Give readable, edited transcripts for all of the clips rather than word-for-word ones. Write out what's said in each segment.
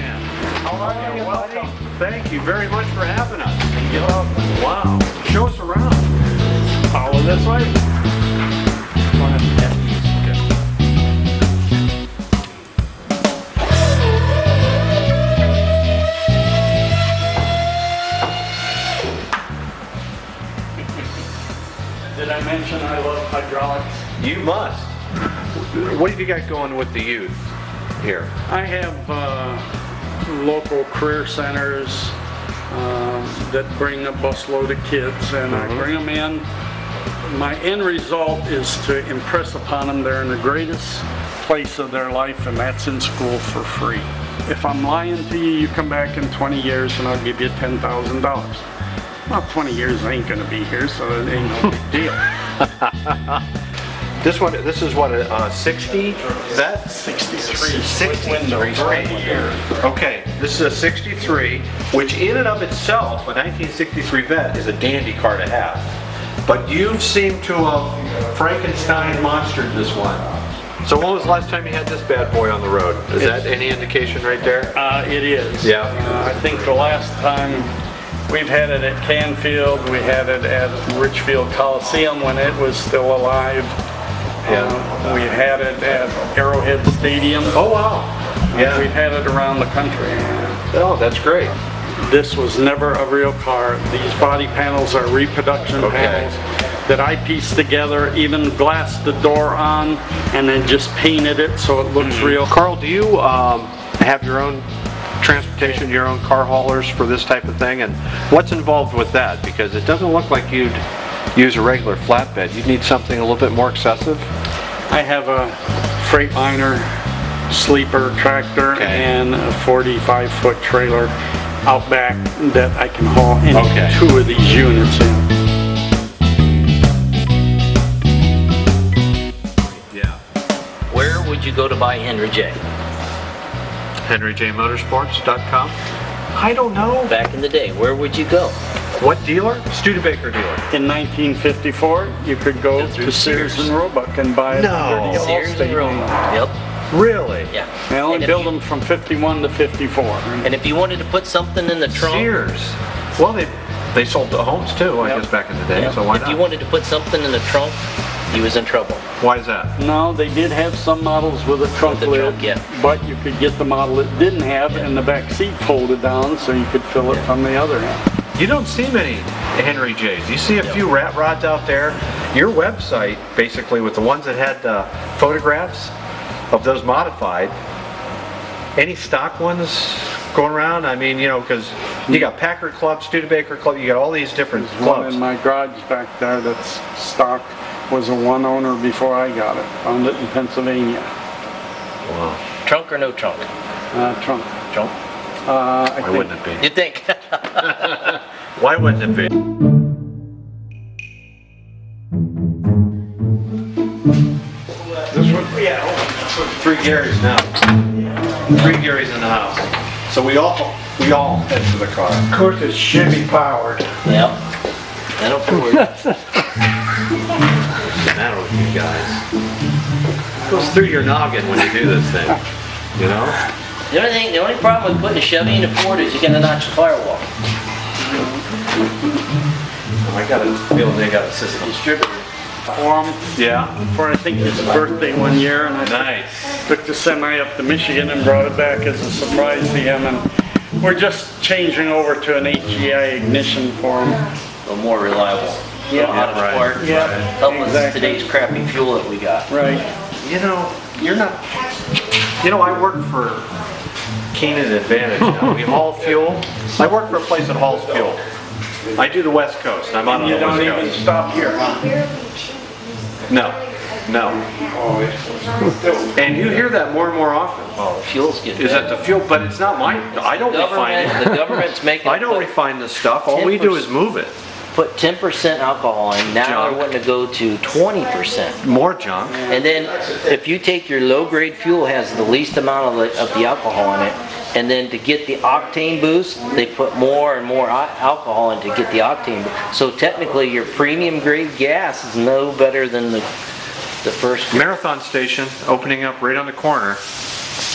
Sandman. How are you? Welcome. Thank you very much for having us. Wow. Show us around. Follow this way. Did I mention I love hydraulics? You must. What have you got going with the youth here? I have local career centers that bring a busload of kids, and I bring them in. My end result is to impress upon them they're in the greatest place of their life, and that's in school for free. If I'm lying to you, you come back in 20 years and I'll give you $10,000. Well, 20 years I ain't gonna be here, so it ain't no big deal. This is what, a 60? Is that? 63. 63. Okay, this is a 63, which in and of itself, a 1963 Vet is a dandy car to have. But you seem to have Frankenstein monstered this one. So when was the last time you had this bad boy on the road? Is that any indication right there? It is. Yeah. I think the last time we've had it at Canfield, we had it at Richfield Coliseum when it was still alive. Yeah. We had it at Arrowhead Stadium. Oh wow. Yeah. We've had it around the country. Oh, that's great. This was never a real car. These body panels are reproduction panels that I pieced together, even glassed the door on, and then just painted it so it looks real. Carl, do you have your own transportation, your own car haulers for this type of thing? And what's involved with that? Because it doesn't look like you'd use a regular flatbed. You'd need something a little bit more excessive. I have a Freightliner sleeper tractor and a 45-foot trailer out back that I can haul any two of these units in. Yeah. Where would you go to buy Henry J? Henry J Motorsports.com? I don't know. Back in the day, where would you go? What dealer? Studebaker dealer. In 1954, you could go to Sears and Roebuck and buy it. No. Sears and Roebuck. Yep. Really? Yeah. They only build them from 51 to 54. And if you wanted to put something in the trunk. Sears. Well, they sold the homes too, I guess, back in the day, so why not? If you wanted to put something in the trunk, he was in trouble. Why is that? No, they did have some models with a trunk lid, but you could get the model it didn't have, and the back seat folded down so you could fill it from the other end. You don't see many Henry J's. You see a few rat rods out there. Your website, basically, with the ones that had photographs of those modified, any stock ones going around? I mean, you know, because you got Packard Club, Studebaker Club, you got all these different clubs. One in my garage back there that's stock was a one owner before I got it. Found it in Pennsylvania. Wow. Trunk or no trunk? Trunk. Trunk? Why wouldn't it be? You think? Why wouldn't it be? This one? Yeah. 3 Garys now. 3 Garys in the house. So we all head to the car. Of course, it's Chevy powered. Yep. That'll forward. What's the matter with you guys? It goes through your noggin when you do this thing. You know? The only problem with putting a Chevy in a Ford is you gotta notch the firewall. I got a feeling they got a system. Distributor. For him. Yeah. For I think his birthday one year, and I took the semi up to Michigan and brought it back as a surprise to him. And we're just changing over to an HEI ignition for him. A little more reliable. Yeah, right. Yeah, help with today's crappy fuel that we got. Right. You know, you're not. You know, I work for Keenan Advantage now. We haul fuel. I work for a place that hauls fuel. I do the West Coast. I'm on the West Coast. You don't even stop here, huh? No, no. And you hear that more and more often. Oh, fuel's good. Is that the fuel? But it's not mine. I don't refine it. The government's making. I don't refine this stuff. All we do is move it. Put 10% alcohol in. Now they're wanting to go to 20%. More junk. And then if you take your low-grade fuel, has the least amount of the alcohol in it, and then to get the octane boost, they put more and more alcohol in to get the octane boost. So technically, your premium grade gas is no better than the first. Marathon station opening up right on the corner.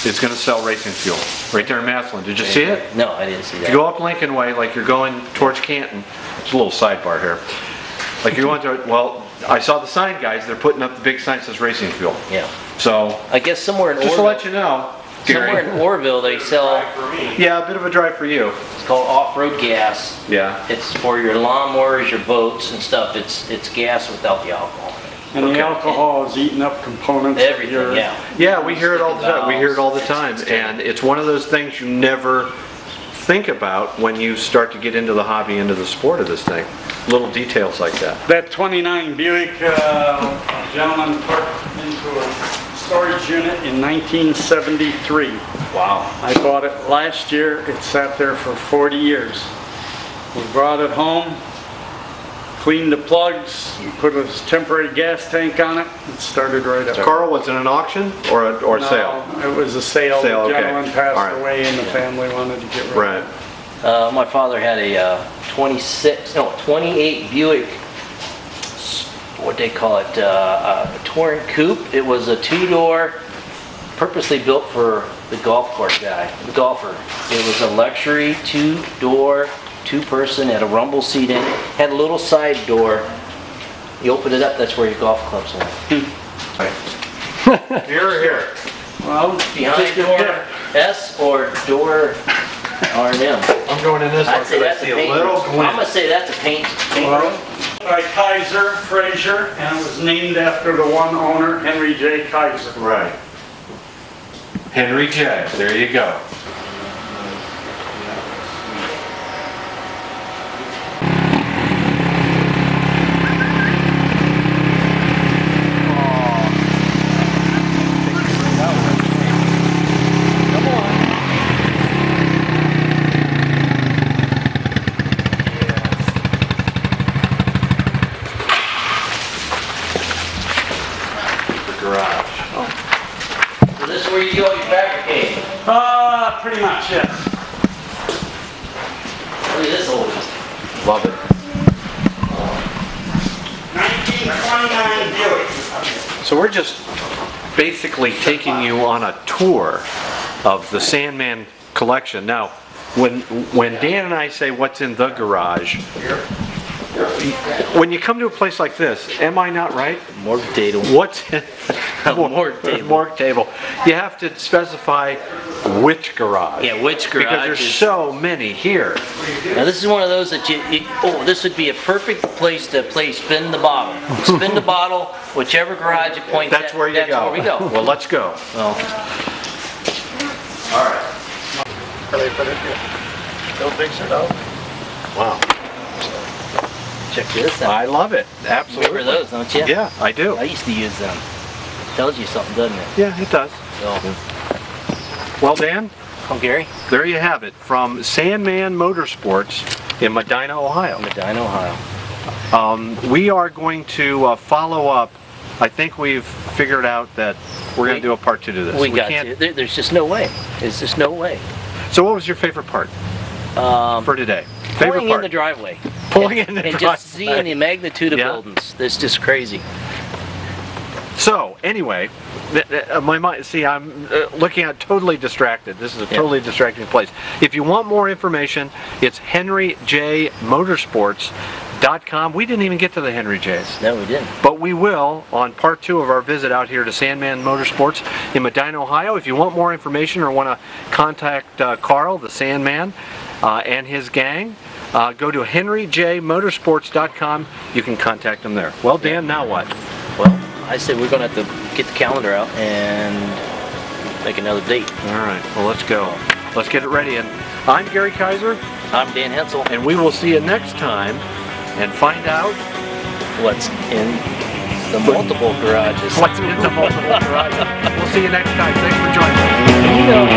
is going to sell racing fuel right there in Massillon. Did you see it? No, I didn't see that. If you go up Lincoln Way, like you're going towards Canton, it's a little sidebar here. Like you're going to, well, I saw the sign guys, they're putting up the big sign that says racing fuel. Yeah. So, I guess somewhere in just to Orville, let you know, Gary. somewhere in Orville they sell, Yeah, a bit of a drive for you. it's called off-road gas. Yeah. It's for your lawnmowers, your boats and stuff. It's gas without the alcohol. And Okay. the alcohol is eating up components of Everything, your... yeah. Yeah, we hear it all the time. We hear it all the time. And it's one of those things you never think about when you start to get into the hobby, into the sport of this thing. Little details like that. That 29 Buick, a gentleman put into a storage unit in 1973. Wow. I bought it last year. It sat there for 40 years. We brought it home, cleaned the plugs, put a temporary gas tank on it, and started right up. Carl, was it an auction or a No, sale? it was a sale. Sale, The okay. gentleman passed All right. away and the family wanted to get rid of Right. it. My father had a 28 Buick, what they call it, a Touring Coupe. It was a two-door, purposely built for the golf course guy, the golfer. It was a luxury two-door, two-person, had a rumble seat in it, had a little side door. You open it up, that's where your golf clubs went. Here or here? Well, Behind door S or door R&M. I'm going in this one I'd say because I that's a see a paint. little I'm gonna glint. say that's a paint well, room. by Kaiser Frazier, and it was named after the one owner, Henry J. Kaiser. Right. Henry J. There you go. Garage. So this is where you go, you fabricate. Pretty much, yes. Look at this old. Love it. 1929 Buick. So we're just basically taking you on a tour of the Sandman collection. Now, when Dan and I say what's in the garage, when you come to a place like this, am I not right? Morgue table. What's in Morgue table. Morgue table. You have to specify which garage. Yeah, which garage Because there's is- so many here. Now this is one of those that oh, this would be a perfect place to play spin the bottle. Spin the bottle, whichever garage you point That's at, where you that's go. where we go. Well, let's go. Well, All right. They put it here. They'll fix it out. Wow. check this out. I love it. Absolutely. Remember those, don't you? Yeah, I do. I used to use them. Tells you something, doesn't it? Yeah, it does. So, Well, Dan, oh, Gary, there you have it from Sandman Motorsports in Medina, Ohio. Medina, Ohio. We are going to follow up. I think we've figured out that we're going to do a part 2 to this. We got can't. to. There's just no way. There's just no way. So, what was your favorite part for today? Favorite Pulling part? in the driveway. Pulling in the and driveway. just seeing the magnitude of Yeah. buildings. That's just crazy. So, anyway, my mind. See, I'm looking at totally distracted. This is a totally distracting place. If you want more information, it's henryjmotorsports.com. We didn't even get to the Henry J's. No, we didn't. But we will on part 2 of our visit out here to Sandman Motorsports in Medina, Ohio. If you want more information or want to contact Carl, the Sandman, and his gang, go to henryjmotorsports.com. You can contact them there. Well, Dan, now what? Well, I said we're going to have to get the calendar out and make another date. All right, well, let's go. Let's get it ready. And I'm Gary Kaiser, I'm Dan Hensel. and we will see you next time and find out What's in the multiple garages? what's in the multiple garages. We'll see you next time. Thanks for joining us. You know,